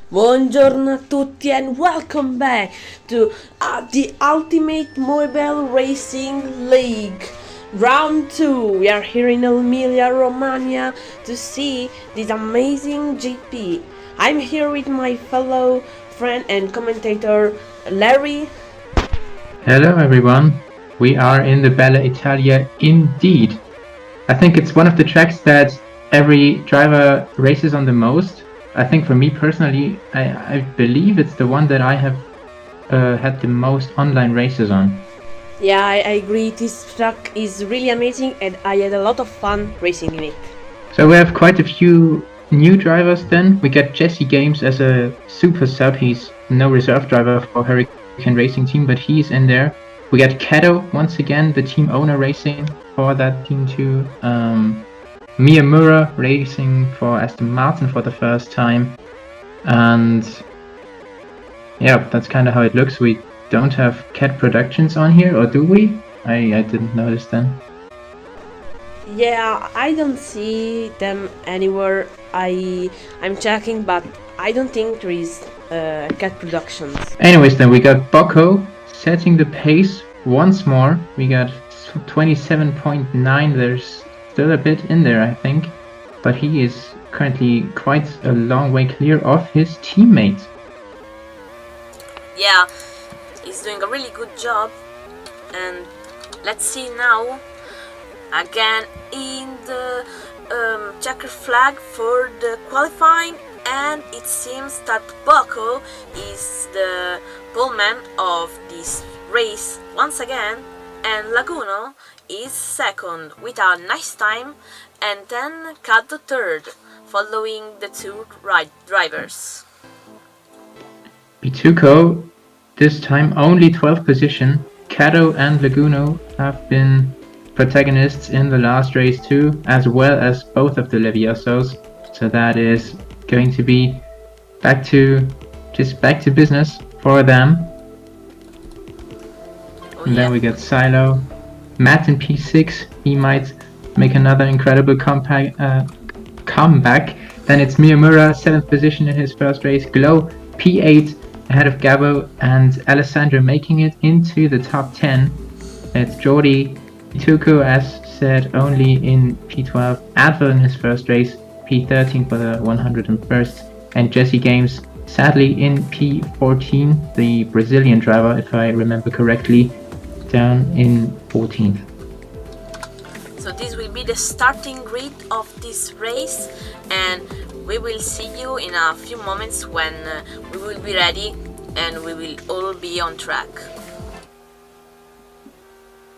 Buongiorno a tutti and welcome back to the Ultimate Mobile Racing League. Round 2. We are here in Emilia-Romagna to see this amazing GP. I'm here with my fellow friend and commentator Larry. Hello everyone, we are in the Bella Italia indeed. I think it's one of the tracks that every driver races on the most. I think for me personally, I believe it's the one that I have had the most online races on. Yeah, I agree. This track is really amazing and I had a lot of fun racing in it. So we have quite a few new drivers then. We get Jesse Games as a super sub. He's no reserve driver for Hurricane Racing team, but he's in there. We get Kato once again, the team owner racing for that team too. Miyamura racing for Aston Martin for the first time. And yeah, that's kind of how it looks. We don't have Cat Productions on here, or do we? I didn't notice then. Yeah, I don't see them anywhere. I'm checking, but I don't think there is Cat Productions. Anyways, then we got Bocco setting the pace once more. We got 27.9. There's still a bit in there, I think, but he is currently quite a long way clear of his teammate. Yeah, he's doing a really good job, and let's see now again in the checker flag for the qualifying, and it seems that Bocco is the poleman of this race once again, and Laguno is second with a nice time, and then Caddo third, following the two drivers. Bituco, this time only 12th position. Kato and Laguno have been protagonists in the last race too, as well as both of the Leviosos. So that is going to be back to business for them. And then we get Silo. Matt in P6, he might make another incredible comeback. Then it's Miyamura, 7th position in his first race. Glow, P8, ahead of Gabo, and Alessandro making it into the top 10. It's Jordi Tuku, as said, only in P12. Advil in his first race, P13 for the 101st. And Jesse Games, sadly, in P14, the Brazilian driver, if I remember correctly, down in 14th. So this will be the starting grid of this race, and we will see you in a few moments when we will be ready and we will all be on track.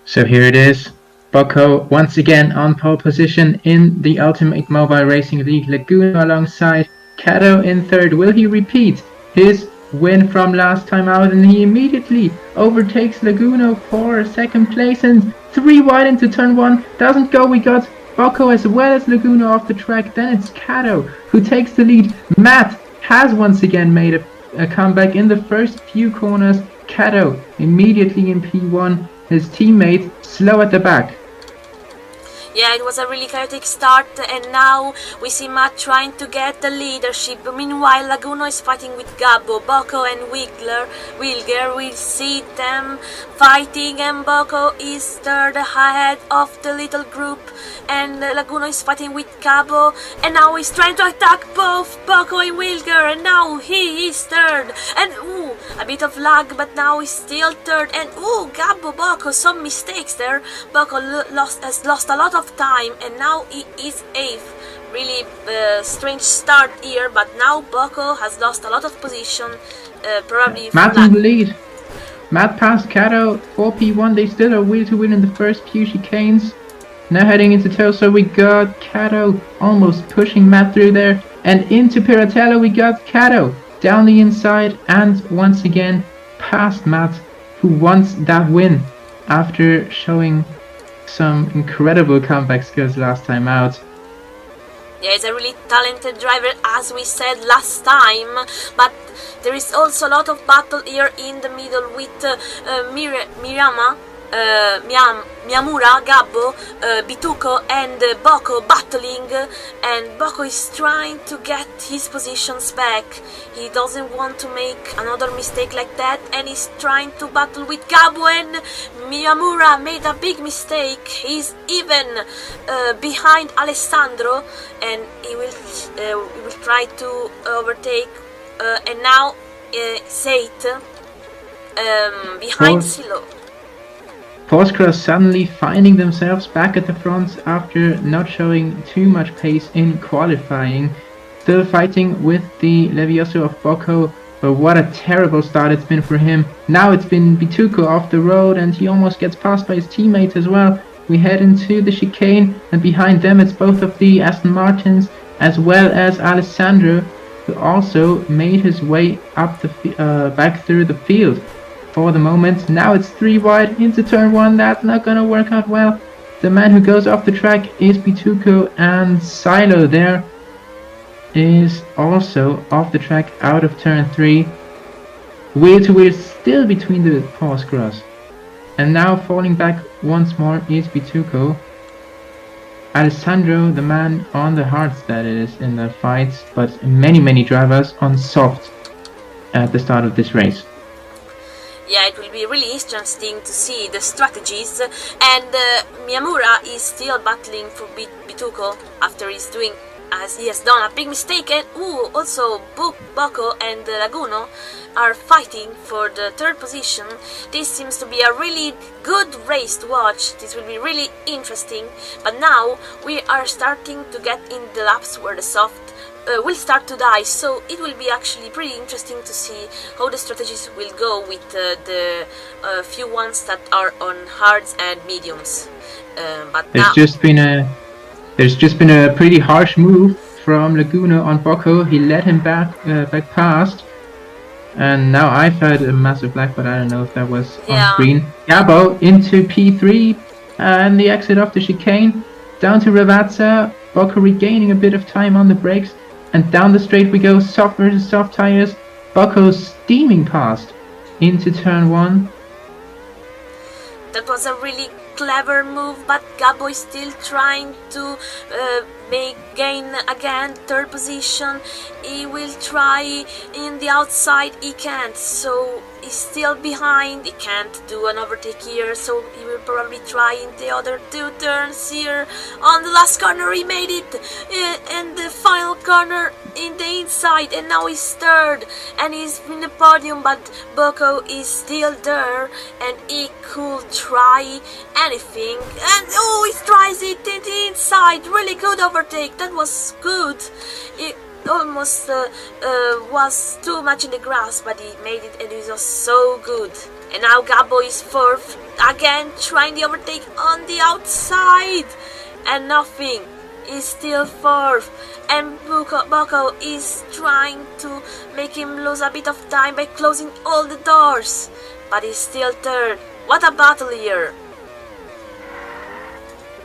So here it is. Bocco once again on pole position in the Ultimate Mobile Racing League. Laguna alongside Kato in third. Will he repeat his win from last time out? And he immediately overtakes Laguna for second place, and 3 wide into turn 1. Doesn't go. We got Bocco as well as Laguna off the track. Then it's Kato who takes the lead. Matt has once again made a comeback in the first few corners. Kato immediately in P1. His teammate slow at the back. Yeah, it was a really chaotic start, and now we see Matt trying to get the leadership. Meanwhile, Laguno is fighting with Gabbo, Bocco and Wilger. We see them fighting, and Bocco is third ahead of the little group, and Laguno is fighting with Gabbo, and now he's trying to attack both Bocco and Wilger, and now he is third. And a bit of lag, but now he's still third. And Gabbo, Bocco, some mistakes there. Bocco has lost a lot of time, and now he is 8th. Really strange start here, but now Bocco has lost a lot of position, probably Matt in the lead. Matt passed Kato for P1. They still are wheel to win in the first few chicanes. Now heading into toe, so we got Kato almost pushing Matt through there, and into Piratello we got Kato down the inside, and once again past Matt, who wants that win after showing some incredible comeback skills last time out. Yeah, he's a really talented driver, as we said last time, but there is also a lot of battle here in the middle with Mirama Miyamura, Gabbo, Bituko and Boko battling, and Boko is trying to get his positions back. He doesn't want to make another mistake like that, and he's trying to battle with Gabbo, and Miyamura made a big mistake. He's even behind Alessandro, and he will try to overtake, and now Seit behind Silo. Postgres suddenly finding themselves back at the front after not showing too much pace in qualifying. Still fighting with the Levioso of Boko, but what a terrible start it's been for him. Now it's been Bituko off the road, and he almost gets passed by his teammates as well. We head into the chicane, and behind them it's both of the Aston Martins as well as Alessandro, who also made his way up the back through the field. For the moment, now it's 3 wide into turn 1. That's not gonna work out well. The man who goes off the track is Bituko, and Silo there is also off the track out of turn 3. Wheel to wheel still between the Postgres. And now falling back once more is Bituko. Alessandro, the man on the hards that is in the fights, but many drivers on soft at the start of this race. Yeah, it will be really interesting to see the strategies, and Miyamura is still battling for Bituko after he's doing, as he has done a big mistake, and also Boko and Laguno are fighting for the 3rd position. This seems to be a really good race to watch. This will be really interesting, but now we are starting to get in the laps where the soft will start to die, so it will be actually pretty interesting to see how the strategies will go with the few ones that are on hards and mediums. But there's just been a pretty harsh move from Laguna on Boko. He let him back past, and now I've had a massive lag, but I don't know if that was on screen. Gabbo into P3 and the exit of the chicane down to Ravazza. Boko regaining a bit of time on the brakes. And down the straight we go, soft versus soft tires. Boko steaming past into turn 1. That was a really clever move, but Gabbo is still trying to gain again 3rd position. He will try in the outside, he can't, so he's still behind. He can't do an overtake here, so he will probably try in the other 2 turns here. On the last corner he made it, and the final corner in the inside, and now he's 3rd and he's in the podium, but Boko is still there and he could try anything, and he tries it in the inside. Really good overtake, that was good. It almost was too much in the grass, but he made it, and it was so good. And now Gabbo is 4th again, trying the overtake on the outside, and nothing. He's still 4th, and Boko is trying to make him lose a bit of time by closing all the doors, but he's still 3rd. What a battle here!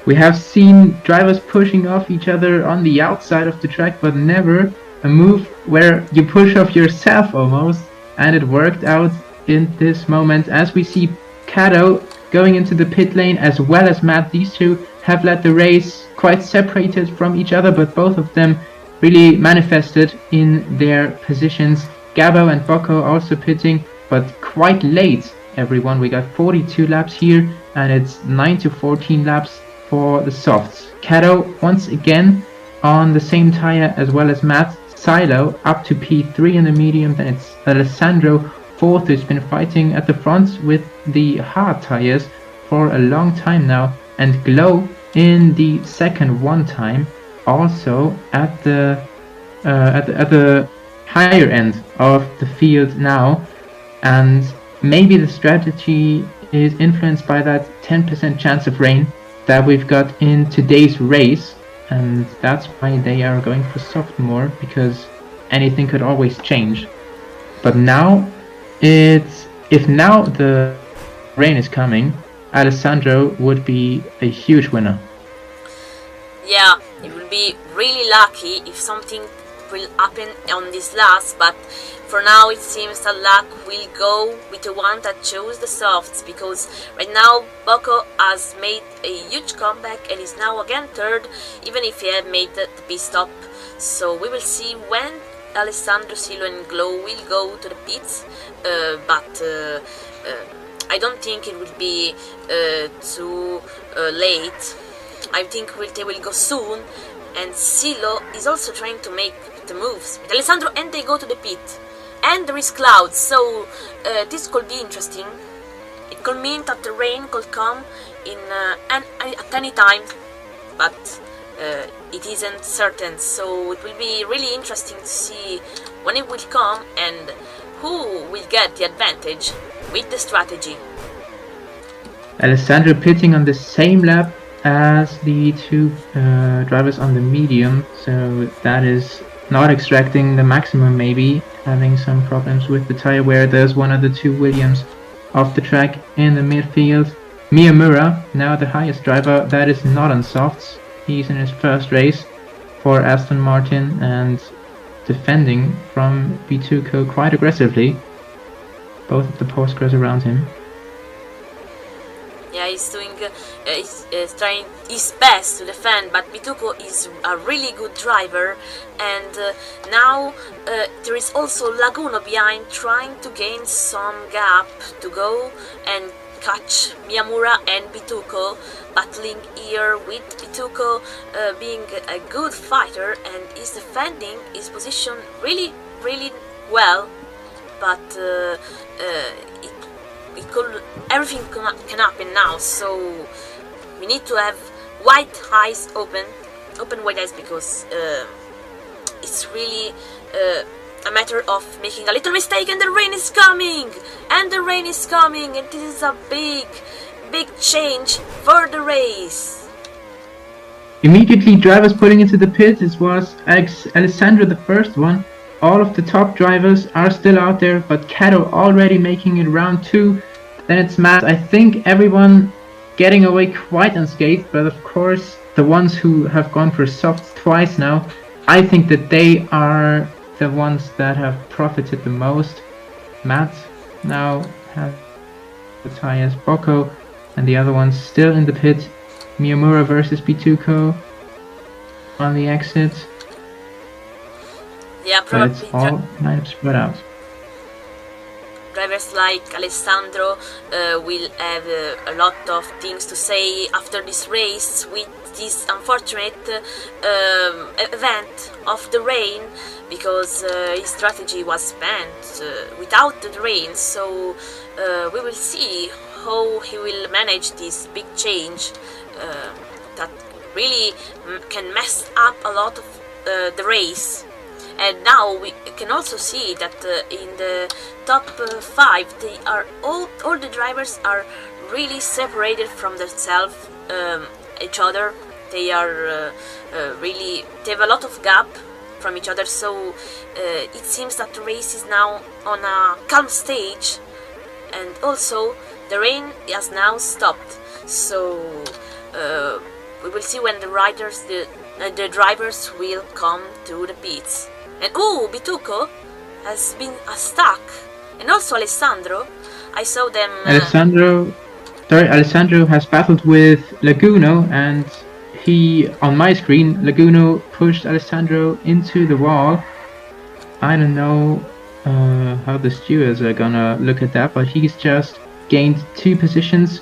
We have seen drivers pushing off each other on the outside of the track, but never a move where you push off yourself almost, and it worked out in this moment as we see Kato going into the pit lane as well as Matt. These two have led the race quite separated from each other, but both of them really manifested in their positions. Gabbo and Boko also pitting, but quite late, everyone. We got 42 laps here, and it's 9 to 14 laps for the softs. Kato once again on the same tire as well as Matt. Silo up to P3 in the medium, then it's Alessandro 4th, who's been fighting at the front with the hard tires for a long time now, and Glow in the 2nd one time, also at the higher end of the field now. And maybe the strategy is influenced by that 10% chance of rain that we've got in today's race, and that's why they are going for soft more, because anything could always change. But now if now the rain is coming, Alessandro would be a huge winner. Yeah, it will be really lucky if something will happen on this last, but for now it seems that luck will go with the one that chose the softs, because right now Bocco has made a huge comeback and is now again third, even if he had made the pit stop. So we will see when Alessandro, Silo and Glow will go to the pits, but I don't think it will be too late. I think they will go soon, and Silo is also trying to make the moves with Alessandro, and they go to the pit. And there is clouds, so this could be interesting. It could mean that the rain could come in at any time, but it isn't certain. So it will be really interesting to see when it will come and who will get the advantage with the strategy. Alessandro pitting on the same lap as the two drivers on the medium, so that is not extracting the maximum, maybe having some problems with the tire wear. There's one of the two Williams off the track in the midfield. Miyamura, now the highest driver that is not on softs. He's in his first race for Aston Martin and defending from Bituco quite aggressively. Both of the Porsches around him. Yeah, he's doing, he's trying his best to defend, but Bituco is a really good driver, and now there is also Laguno behind, trying to gain some gap to go and catch Miyamura and Bituco, battling here with Bituco being a good fighter and is defending his position really well, but everything can happen now, so we need to have wide eyes open wide eyes, because it's really a matter of making a little mistake, and the rain is coming, and this is a big change for the race. Immediately drivers pulling into the pit. It was Alessandro the first one. All of the top drivers are still out there, but Cato already making it round 2. Then it's Matt. I think everyone getting away quite unscathed, but of course the ones who have gone for softs twice now, I think that they are the ones that have profited the most. Matt now has the tires, Bocco and the other ones still in the pit. Miyamura versus Bituco on the exit. Yeah, but it's all kind of spread out. Drivers like Alessandro will have a lot of things to say after this race with this unfortunate event of the rain, because his strategy was spent without the rain, so we will see how he will manage this big change that really can mess up a lot of the race. And now we can also see that in the top 5, they are all the drivers are really separated from themselves, each other. They are they have a lot of gap from each other. So it seems that the race is now on a calm stage, and also the rain has now stopped. So we will see when the drivers will come to the pits. And Bituco has been stuck, and also Alessandro. I saw them. Alessandro has battled with Laguno, and he, on my screen, Laguno pushed Alessandro into the wall. I don't know how the stewards are gonna look at that, but he's just gained 2 positions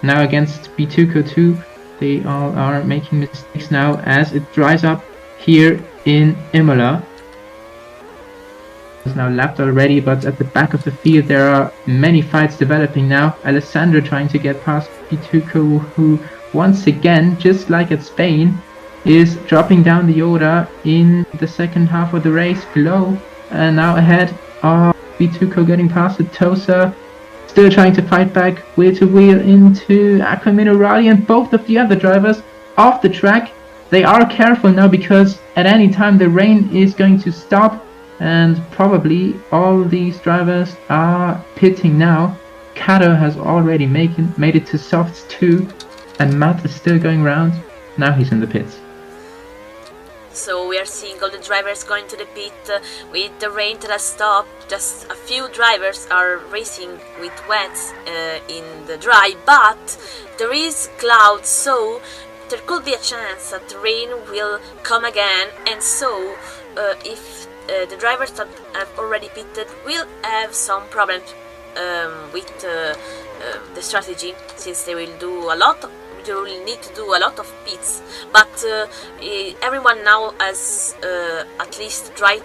now against Bituco 2. They all are making mistakes now as it dries up here in Imola. Is now lapped already, but at the back of the field there are many fights developing now. Alessandro trying to get past Bituco, who once again, just like at Spain, is dropping down the order in the second half of the race. Below and now ahead of Bituco, getting past the Tosa, still trying to fight back wheel to wheel into Aqua Minerali, and both of the other drivers off the track. They are careful now, because at any time the rain is going to stop, and probably all these drivers are pitting now. Cato has already made it to softs 2, and Matt is still going round. Now he's in the pits. So we are seeing all the drivers going to the pit with the rain that has stopped. Just a few drivers are racing with wets in the dry, but there is clouds, so there could be a chance that the rain will come again, and so if the drivers that have already pitted will have some problems with the strategy, since they will do a lot. You will need to do a lot of pits, but everyone now has at least dry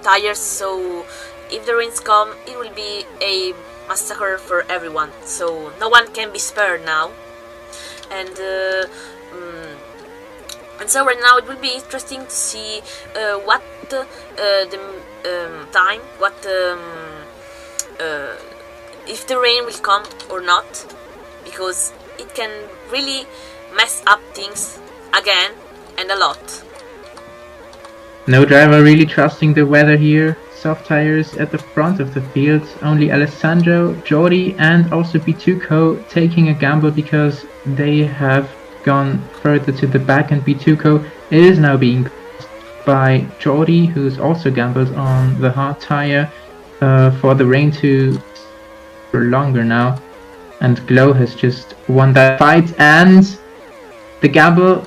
tires, so if the rains come, it will be a massacre for everyone, so no one can be spared now. And so right now it will be interesting to see what the time, if the rain will come or not, because it can really mess up things again, and a lot. No driver really trusting the weather here. Soft tires at the front of the field. Only Alessandro, Jordi and also Bituco taking a gamble because they have gone further to the back, and Bituco is now being passed by Jordi, who's also gambled on the hard tire for the rain to for longer now. And Glow has just won that fight, and the gamble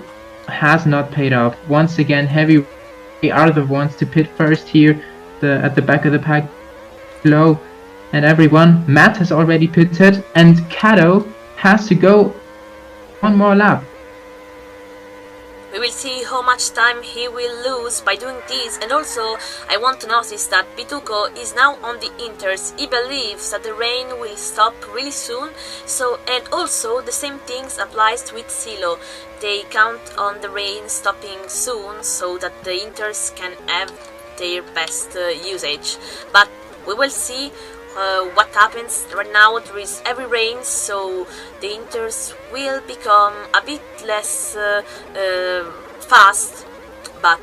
has not paid off. Once again, Heavy are the ones to pit first here at the back of the pack. Glow and everyone. Matt has already pitted, and Kato has to go one more lap. We will see how much time he will lose by doing this, and also I want to notice that Bituco is now on the inters. He believes that the rain will stop really soon, so, and also the same things applies with Silo. They count on the rain stopping soon so that the inters can have their best usage. But we will see what happens. Right now there is heavy rain, so the inters will become a bit less fast, but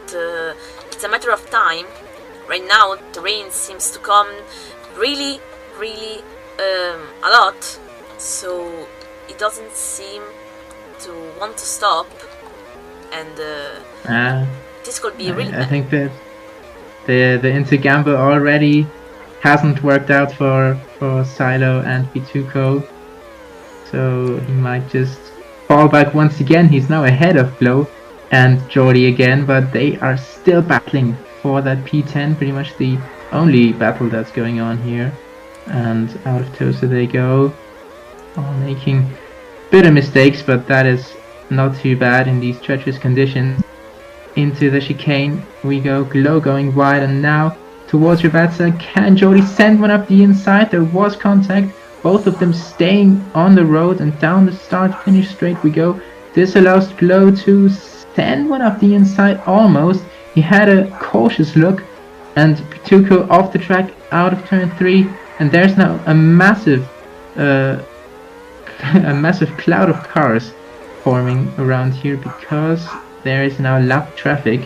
it's a matter of time. Right now the rain seems to come really a lot, so it doesn't seem to want to stop, and this could be really bad. I think that the intergamble already hasn't worked out for Silo and Bituco, so he might just fall back once again. He's now ahead of Glow and Jordi again, but they are still battling for that P10, pretty much the only battle that's going on here. And out of Tosa they go, all making bitter mistakes, but that is not too bad in these treacherous conditions. Into the chicane we go, Glow going wide, and now towards Rabatza. Can Jordi send one up the inside? There was contact, both of them staying on the road, and down the start-finish straight we go. This allows Glow to send one up the inside almost. He had a cautious look, and Bituco off the track out of turn 3, and there's now a massive cloud of cars forming around here because there is now lap traffic,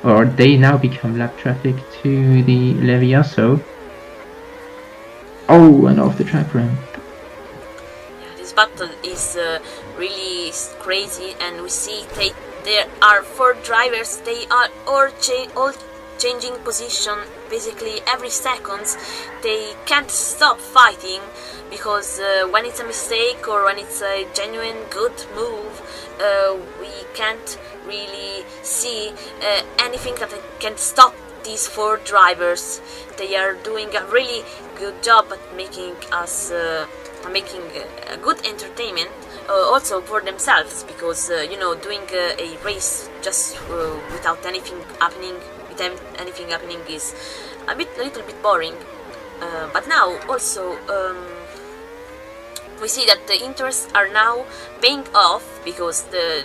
or they now become lap traffic to the Levioso. Oh, and off the track ramp. Yeah, this battle is really crazy, and we see there are 4 drivers. They are all changing position basically every seconds. They can't stop fighting because when it's a mistake or when it's a genuine good move, we can't really see anything that can stop these 4 drivers. They are doing a really good job at making us making a good entertainment also for themselves, because doing a race just without anything happening is a little bit boring. But now also we see that the inters are now paying off because the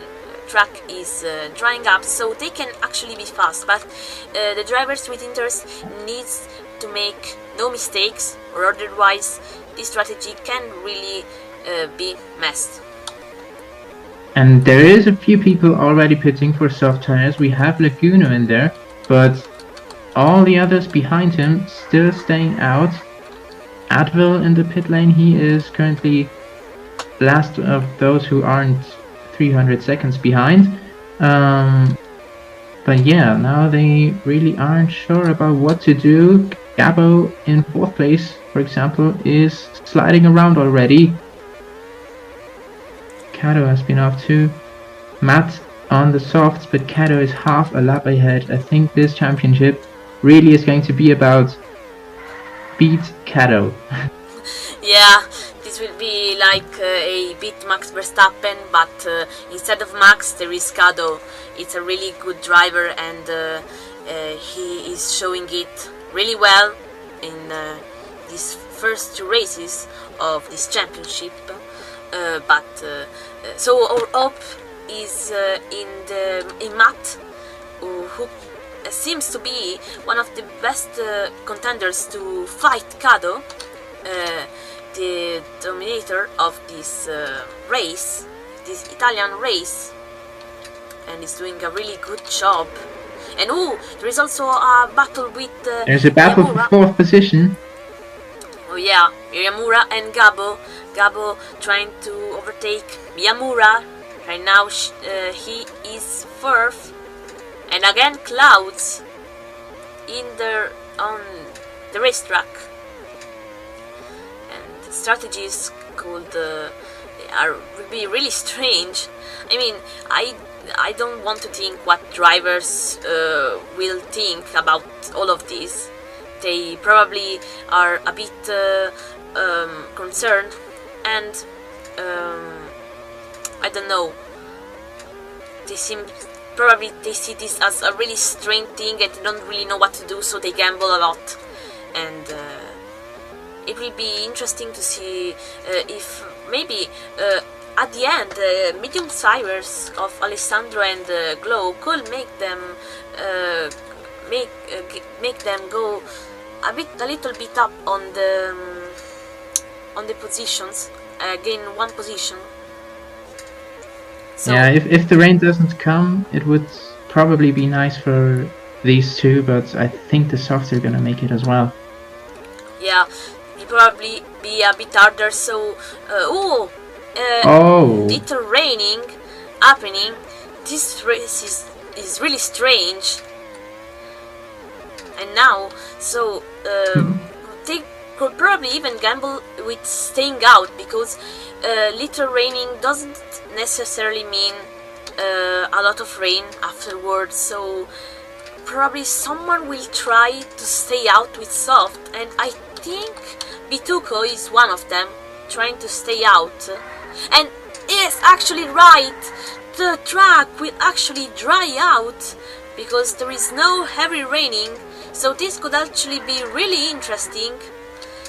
track is drying up, so they can actually be fast. But the drivers with inters needs to make no mistakes, or otherwise this strategy can really be messed. And there is a few people already pitting for soft tires. We have Laguna in there, but all the others behind him still staying out. Advil in the pit lane, he is currently last of those who aren't 300 seconds behind. But yeah, now they really aren't sure about what to do. Gabo in 4th place, for example, is sliding around already. Kato has been off too. Matt on the softs, but Kato is half a lap ahead. I think this championship really is going to be about beat Kato. Yeah, this will be like a beat Max Verstappen, but instead of Max there is Kado. It's a really good driver, and he is showing it really well in these first 2 races of this championship. So our hope is in Matt, who seems to be one of the best contenders to fight Kado, the dominator of this race, this Italian race, and is doing a really good job. And there is also a battle with There's a battle for 4th position. Oh yeah, Miyamura and Gabo. Gabo trying to overtake Miyamura. Right now he is 4th. And again clouds on the racetrack. And strategies will be really strange. I mean, I don't want to think what drivers will think about all of this. They probably are a bit concerned, and I don't know. They see this as a really strange thing, and they don't really know what to do, so they gamble a lot. And it will be interesting to see if maybe at the end medium tires of Alessandro and Glow could make them make them go a little bit up on the positions, gain 1 position. So, yeah, if the rain doesn't come, it would probably be nice for these two, but I think the softs are gonna make it as well. Yeah, it will probably be a bit harder. So, little raining happening. This race is really strange. And now, so they could probably even gamble with staying out, because little raining doesn't necessarily mean a lot of rain afterwards. So probably someone will try to stay out with soft, and I think Bituco is one of them trying to stay out. And yes, actually right, the track will actually dry out because there is no heavy raining. So this could actually be really interesting,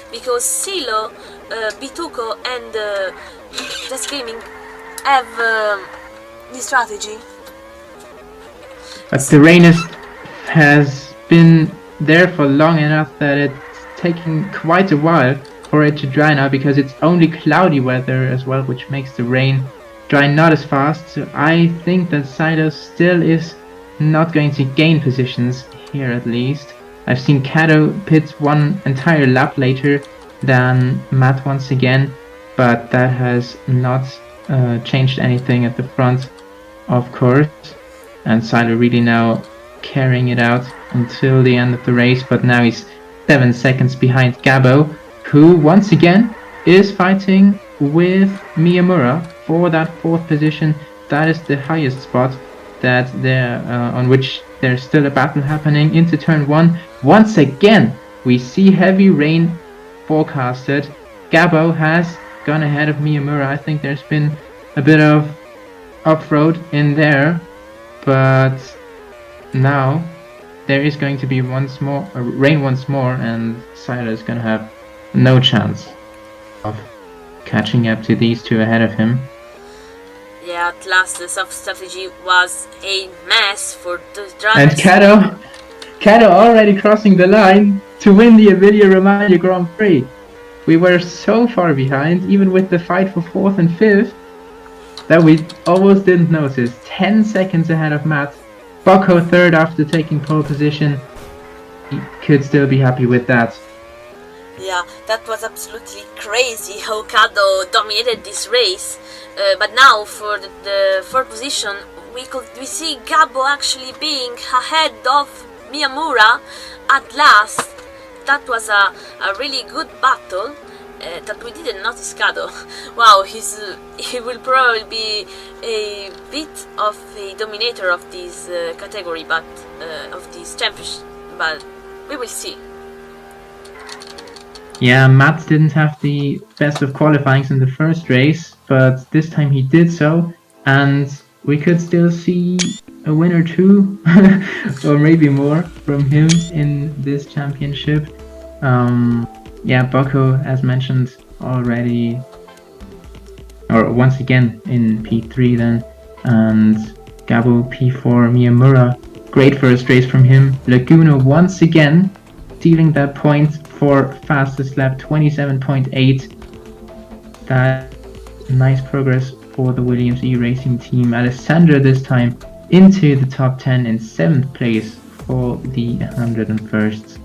because Silo, Bituco and Just Gaming have this strategy. But the rain has been there for long enough that it's taking quite a while for it to dry now, because it's only cloudy weather as well, which makes the rain dry not as fast. So I think that Silo still is not going to gain positions here, at least. I've seen Kato pit 1 entire lap later than Matt once again, but that has not changed anything at the front, of course. And Silo really now carrying it out until the end of the race, but now he's 7 seconds behind Gabo, who once again is fighting with Miyamura for that 4th position. That is the highest spot that on which there's still a battle happening into turn 1. Once again, we see heavy rain forecasted. Gabo has gone ahead of Miyamura. I think there's been a bit of off-road in there, but now there is going to be rain once more, and Silo is going to have no chance of catching up to these two ahead of him. Yeah, at last the soft strategy was a mess for the drivers. And Kato already crossing the line to win the Emilia-Romagna Grand Prix. We were so far behind, even with the fight for 4th and 5th, that we almost didn't notice. 10 seconds ahead of Matt. Bocco 3rd after taking pole position. He could still be happy with that. Yeah, that was absolutely crazy how Kado dominated this race. But now for the 4th position, we see Gabbo actually being ahead of Miyamura at last. That was a really good battle that we didn't notice Kado. Wow, he will probably be a bit of a dominator of this category, but of this championship, but we will see. Yeah, Mats didn't have the best of qualifyings in the first race, but this time he did so, and we could still see a win or two, or maybe more, from him in this championship. Yeah, Boko, as mentioned already, or once again in P3 then, and Gabo P4, Miyamura, great first race from him. Laguna once again stealing that point for fastest lap, 27.8. That nice progress for the Williams E-Racing team. Alessandro this time into the top 10 in 7th place for the 101st.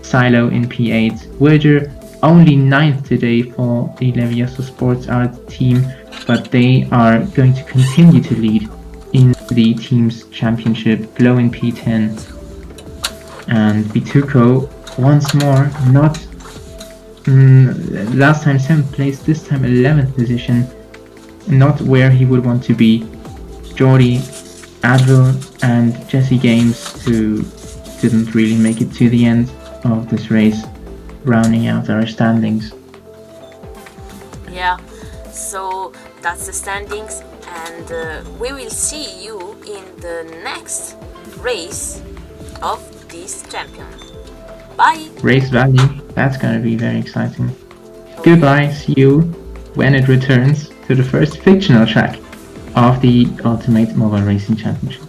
Silo in P8. Wirger only 9th today for the Levioso Sports Art team, but they are going to continue to lead in the team's championship. Glow in P10. And Bituko once more, not last time 7th place, this time 11th position, not where he would want to be. Jordi, Advil and Jesse Games, who didn't really make it to the end of this race, rounding out our standings. Yeah, so that's the standings, and we will see you in the next race of this champion. Bye! Race Valley, that's gonna be very exciting. Goodbye, see you when it returns to the first fictional track of the Ultimate Mobile Racing Championship.